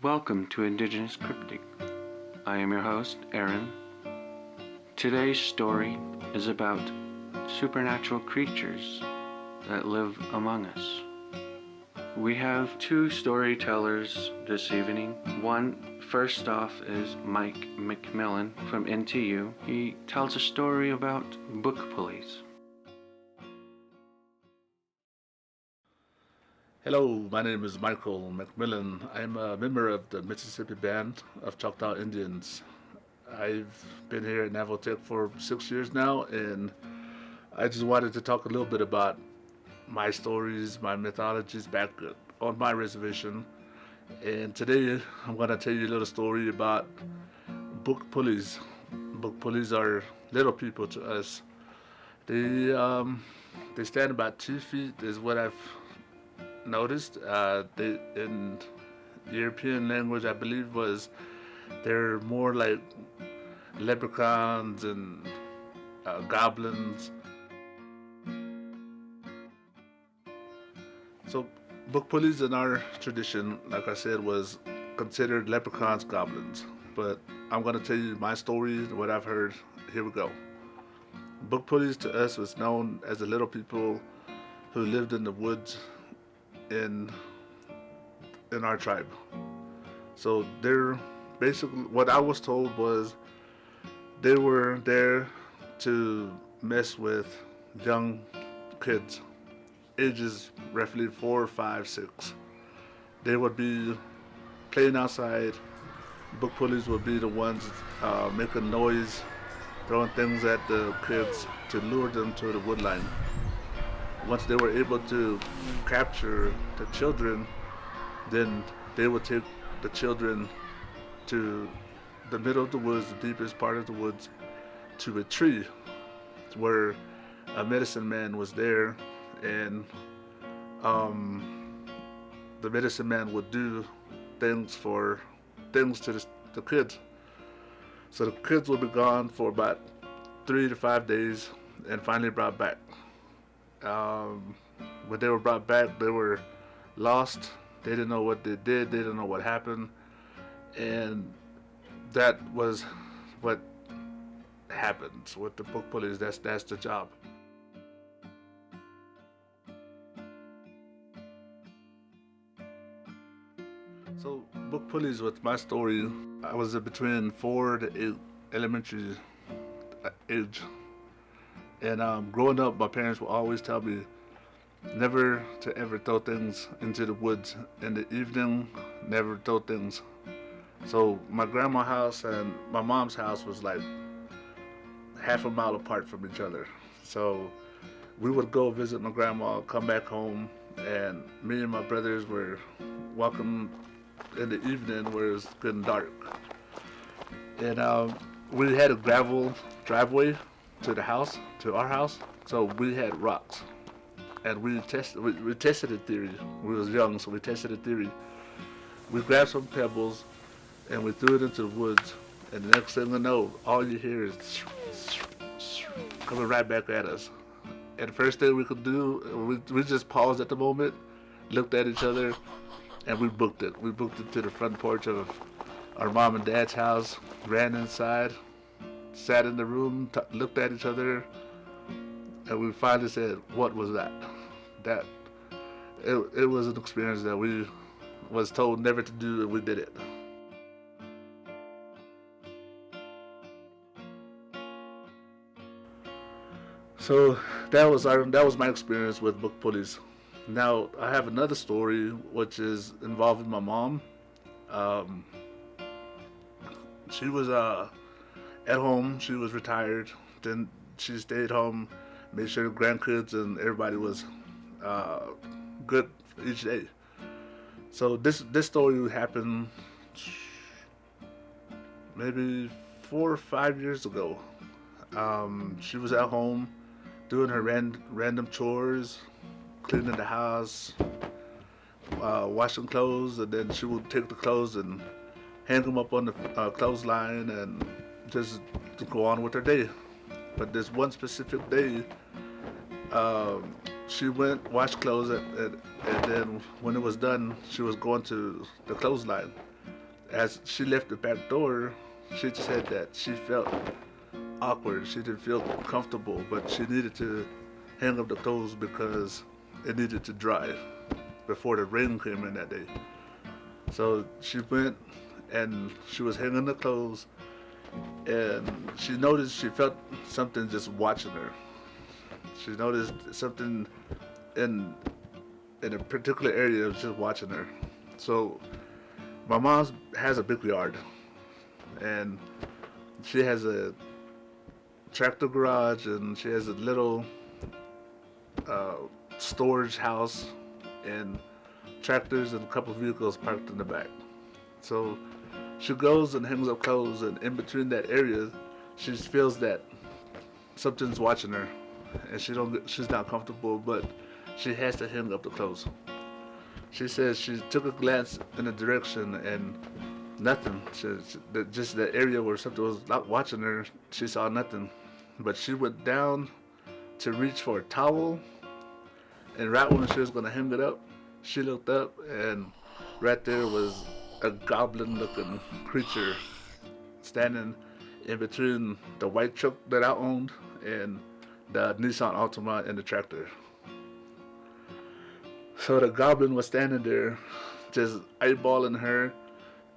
Welcome to Indigenous Cryptid. I am your host, Aaron. Today's story is about supernatural creatures that live among us. We have two storytellers this evening. First off is Mike McMillan from NTU. He tells a story about book pulleys. Hello, my name is Michael McMillan. I'm a member of the Mississippi Band of Choctaw Indians. I've been here at Navaltech for 6 years now, and I just wanted to talk a little bit about my stories, my mythologies back on my reservation. And today I'm going to tell you a little story about book pulleys. Book pulleys are little people to us. They stand about 2 feet, is what I've noticed. They, in European language, I believe they're more like leprechauns and goblins. So book pulleys in our tradition, like I said, was considered leprechauns, goblins. But I'm going to tell you my story, what I've heard. Here we go. Book pulleys to us was known as the little people who lived in the woods in our tribe. So they're basically, what I was told was they were there to mess with young kids, ages roughly 4, 5, 6. They would be playing outside. Book pulleys would be the ones making noise, throwing things at the kids to lure them to the woodline. Once they were able to capture the children, then they would take the children to the middle of the woods, the deepest part of the woods, to a tree where a medicine man was there, and the medicine man would do things to the kids. So the kids would be gone for about 3 to 5 days and finally brought back. When they were brought back, they were lost. They didn't know what they did. They didn't know what happened. And that was what happens with the book pulleys. That's the job. So book pulleys, with my story, I was between 4 to 8 elementary age. And growing up, my parents would always tell me never to ever throw things into the woods in the evening, never throw things. So my grandma's house and my mom's house was like half a mile apart from each other. So we would go visit my grandma, come back home, and me and my brothers were walking in the evening where it was getting dark. And we had a gravel driveway to our house, so we had rocks, and we tested a theory. We was young, so we tested a theory. We grabbed some pebbles and we threw it into the woods, and the next thing you know, all you hear is coming right back at us. And the first thing we could do, we just paused at the moment, looked at each other, and we booked it. We booked it to the front porch of our mom and dad's house, ran inside, sat in the room, looked at each other, and we finally said, "What was that?" It was an experience that we was told never to do, and we did it. So that was my experience with book pulleys. Now I have another story which is involving my mom. She was at home. She was retired. Then she stayed home, made sure the grandkids and everybody was good each day. So this story happened maybe 4 or 5 years ago. She was at home doing her random chores, cleaning the house, washing clothes, and then she would take the clothes and hang them up on the clothesline and just to go on with her day. But this one specific day, she went, washed clothes, and then when it was done, she was going to the clothesline. as she left the back door, she said that she felt awkward. She didn't feel comfortable, but she needed to hang up the clothes because it needed to dry before the rain came in that day. So she went and she was hanging the clothes, and she felt something just watching her. She noticed something in in a particular area was just watching her. So my mom has a big yard, and she has a tractor garage, and she has a little uh, storage house and tractors and a couple of vehicles parked in the back. So she goes and hangs up clothes, and in between that area, she feels that something's watching her, and she's not comfortable, but she has to hang up the clothes. She says she took a glance in the direction and nothing. Just the area where something was not watching her, she saw nothing. But she went down to reach for a towel, and right when she was going to hang it up, she looked up, and right there was a goblin-looking creature standing in between the white truck that I owned and the Nissan Altima and the tractor. So the goblin was standing there, just eyeballing her,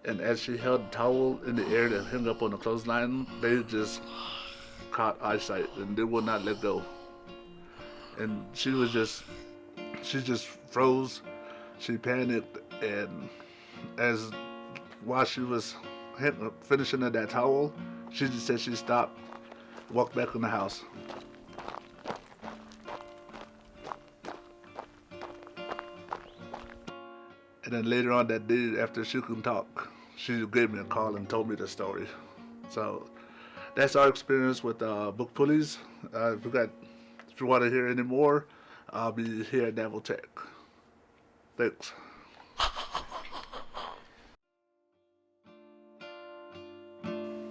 and as she held the towel in the air that hung up on the clothesline, they just caught eyesight and they would not let go. And she just froze. She panicked, and while she was finishing that towel, she just said she stopped, walked back in the house. And then later on that day, after she couldn't talk, she gave me a call and told me the story. So that's our experience with book pulleys. If you want to hear any more, I'll be here at Naval Tech. Thanks.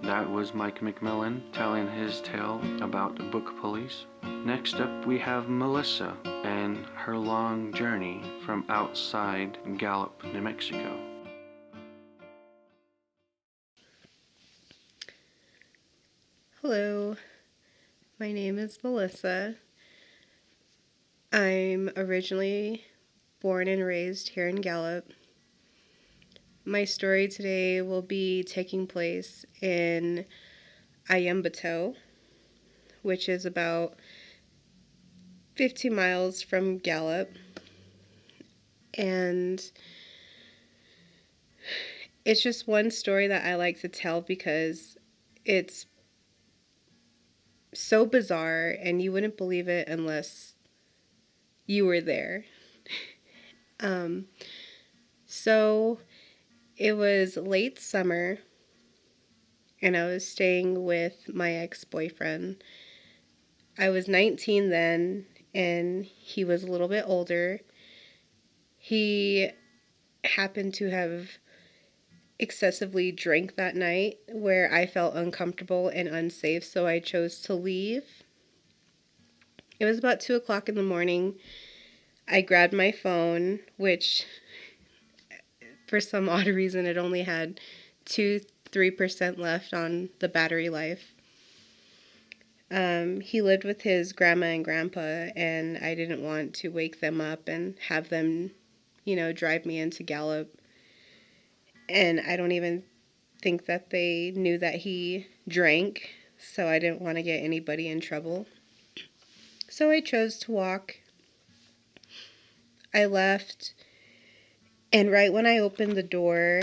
That was Mike McMillan telling his tale about book pulleys. Next up, we have Melissa and her long journey from outside Gallup, New Mexico. Hello, my name is Melissa. I'm originally born and raised here in Gallup. My story today will be taking place in Ayambato, which is about 50 miles from Gallup. And it's just one story that I like to tell because it's so bizarre and you wouldn't believe it unless you were there. So it was late summer and I was staying with my ex-boyfriend. I was 19 then and he was a little bit older. He happened to have excessively drank that night where I felt uncomfortable and unsafe, so I chose to leave. It was about 2 o'clock in the morning. I grabbed my phone, which for some odd reason it only had 3% left on the battery life. He lived with his grandma and grandpa, and I didn't want to wake them up and have them, drive me into Gallup. And I don't even think that they knew that he drank, so I didn't want to get anybody in trouble. So I chose to walk. I left, and right when I opened the door,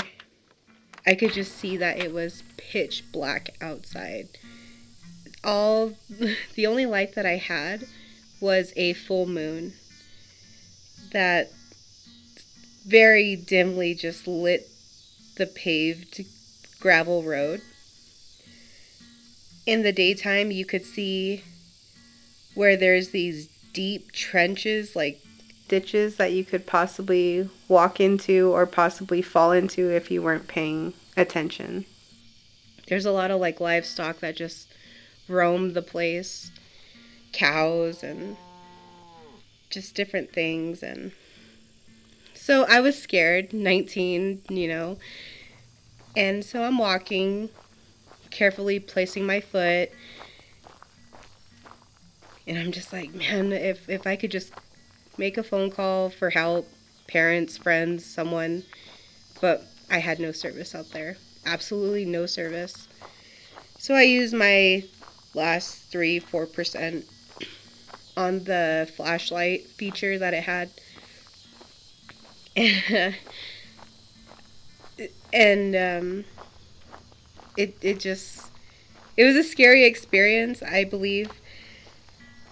I could just see that it was pitch black outside. The only light that I had was a full moon that very dimly just lit the paved gravel road. In the daytime, you could see where there's these deep trenches, like ditches that you could possibly walk into or possibly fall into if you weren't paying attention. There's a lot of livestock that just roamed the place, cows and just different things. And so I was scared, 19, And so I'm walking, carefully placing my foot, and I'm just like, man, if I could just make a phone call for help, parents, friends, someone, but I had no service out there. Absolutely no service. So I used my last 4% on the flashlight feature that it had. And it just, it was a scary experience, I believe.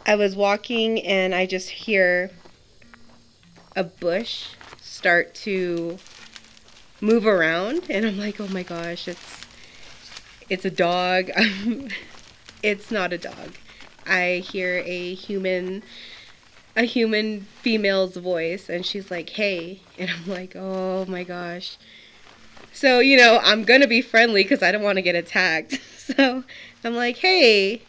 I was walking and I just hear a bush start to move around, and I'm like, oh my gosh, it's a dog. It's not a dog. I hear a human female's voice, and she's like, hey, and I'm like, oh my gosh. So, I'm gonna be friendly because I don't want to get attacked. So I'm like, hey,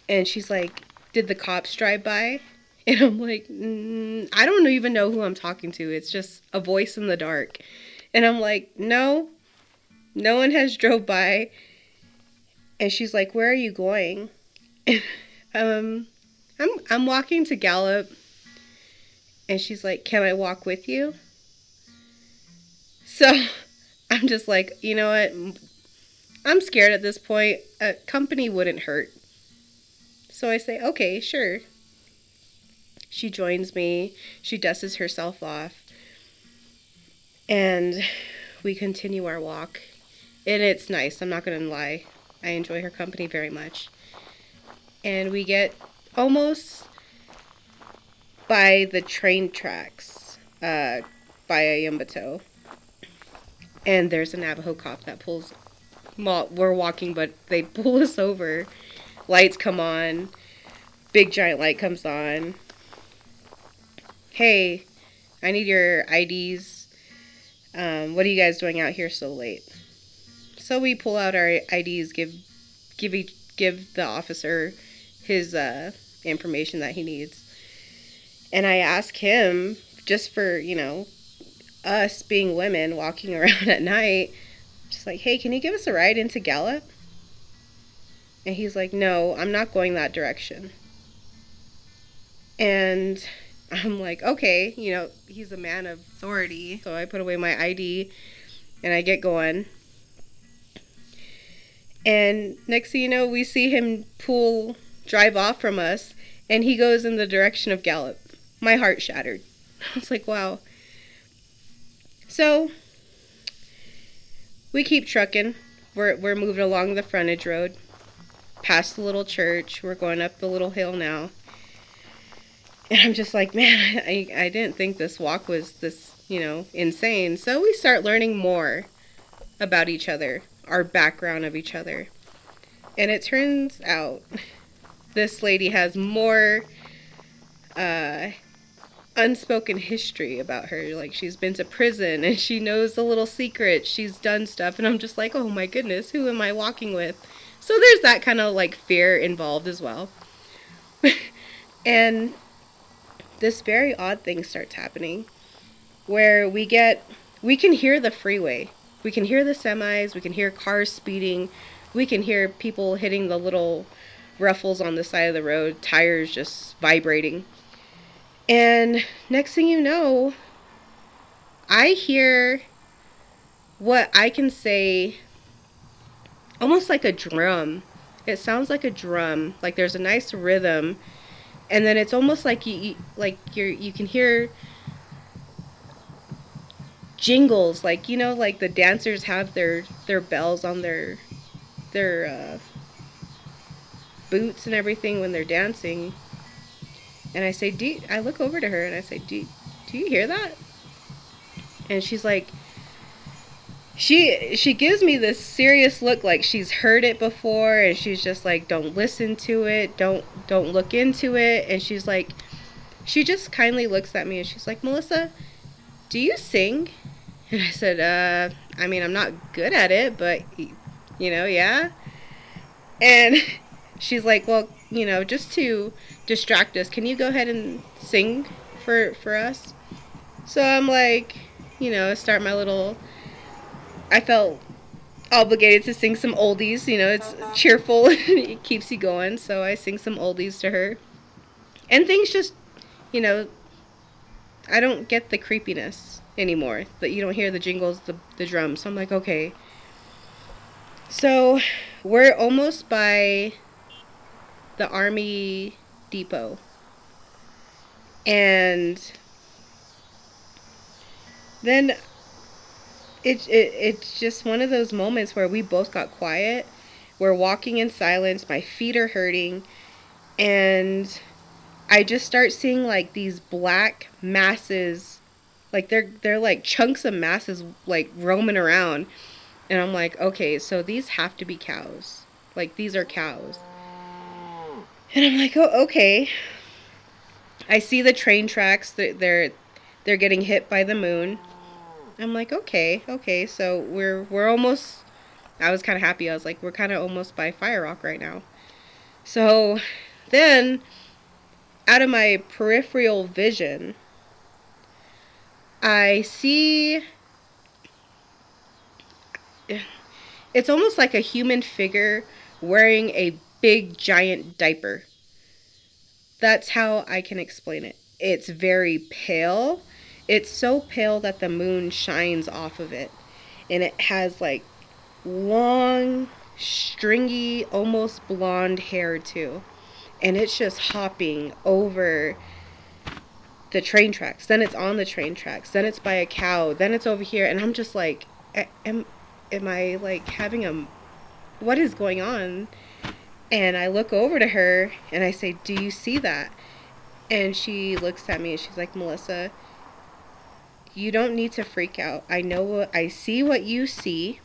and she's like, did the cops drive by? And I'm like, I don't even know who I'm talking to. It's just a voice in the dark. And I'm like, no one has drove by. And she's like, where are you going? I'm walking to Gallup. And she's like, can I walk with you? So I'm just like, you know what? I'm scared at this point. A company wouldn't hurt. So I say, okay, sure. She joins me. She dusts herself off. And we continue our walk. And it's nice. I'm not going to lie. I enjoy her company very much. And we get almost by the train tracks by Ayumbato. And there's a Navajo cop that pulls. Well, we're walking, but they pull us over. Lights come on. Big giant light comes on. Hey, I need your IDs. What are you guys doing out here so late? So we pull out our IDs, give the officer his information that he needs. And I ask him, just for, us being women walking around at night, just like, hey, can you give us a ride into Gallup? And he's like, no, I'm not going that direction. And I'm like, okay, he's a man of authority. So I put away my ID and I get going. And next thing you know, we see him drive off from us, and he goes in the direction of Gallup. My heart shattered. I was like, wow. So we keep trucking. We're moving along the frontage road, past the little church. We're going up the little hill now. And I'm just like, man, I didn't think this walk was this, insane. So we start learning more about each other, our background of each other. And it turns out this lady has more unspoken history about her. Like, she's been to prison and she knows the little secrets. She's done stuff. And I'm just like, oh my goodness, who am I walking with? So there's that kind of like fear involved as well. And this very odd thing starts happening where we can hear the freeway. We can hear the semis. We can hear cars speeding. We can hear people hitting the little ruffles on the side of the road, tires just vibrating. And next thing you know, I hear what I can say almost like a drum. It sounds like a drum. Like there's a nice rhythm. And then it's almost like you can hear jingles, like like the dancers have their bells on their boots and everything when they're dancing. And I say, I look over to her and I say, do you hear that? And she's like, she gives me this serious look, like she's heard it before, and she's just like, don't listen to it, don't look into it. And she's like, she just kindly looks at me and she's like, Melissa, do you sing? And I said, I mean, I'm not good at it, but yeah. And she's like, well, just to distract us, can you go ahead and sing for us? So I'm like, start my little I felt obligated to sing some oldies. You know, it's cheerful. It keeps you going. So I sing some oldies to her. And things just, you know, I don't get the creepiness anymore. That you don't hear the jingles, the drums. So I'm like, okay. So we're almost by the Army Depot. And then it's just one of those moments where we both got quiet. We're walking in silence. My feet are hurting. And I just start seeing like these black masses. Like they're like chunks of masses like roaming around. And I'm like, okay, so these have to be cows. Like these are cows. And I'm like, oh, okay. I see the train tracks. They're getting hit by the moon. I'm like, okay. So we're almost. I was kind of happy. I was like, we're kind of almost by Fire Rock right now. So then, out of my peripheral vision, I see. It's almost like a human figure wearing a big giant diaper. That's how I can explain it. It's very pale. It's so pale that the moon shines off of it. And it has like long, stringy, almost blonde hair too. And it's just hopping over the train tracks. Then it's on the train tracks. Then it's by a cow. Then it's over here. And I'm just like, am I like having a, what is going on? And I look over to her and I say, do you see that? And she looks at me and she's like, Melissa, you don't need to freak out. I see what you see.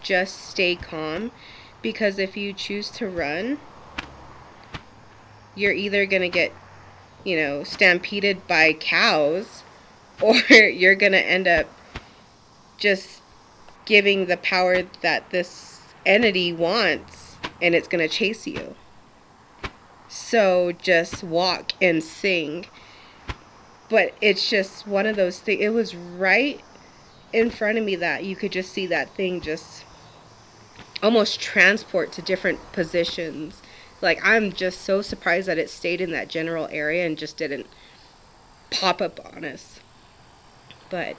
Just stay calm, because if you choose to run, you're either going to get, stampeded by cows, or you're going to end up just giving the power that this entity wants, and it's going to chase you. So just walk and sing. But it's just one of those things. It was right in front of me that you could just see that thing just almost transport to different positions. Like, I'm just so surprised that it stayed in that general area and just didn't pop up on us. But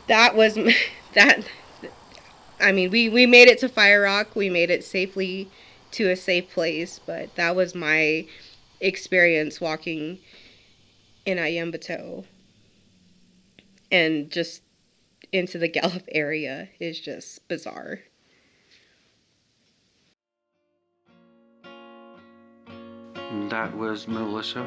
that was that. I mean, we made it to Fire Rock. We made it safely to a safe place. But that was my experience walking in Ayambato. And just into the Gallup area is just bizarre. That was Melissa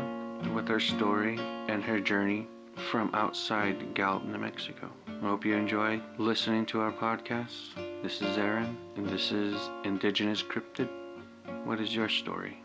with her story and her journey from outside Gallup, New Mexico. I hope you enjoy listening to our podcast. This is Aaron, and this is Indigenous Cryptid. What is your story?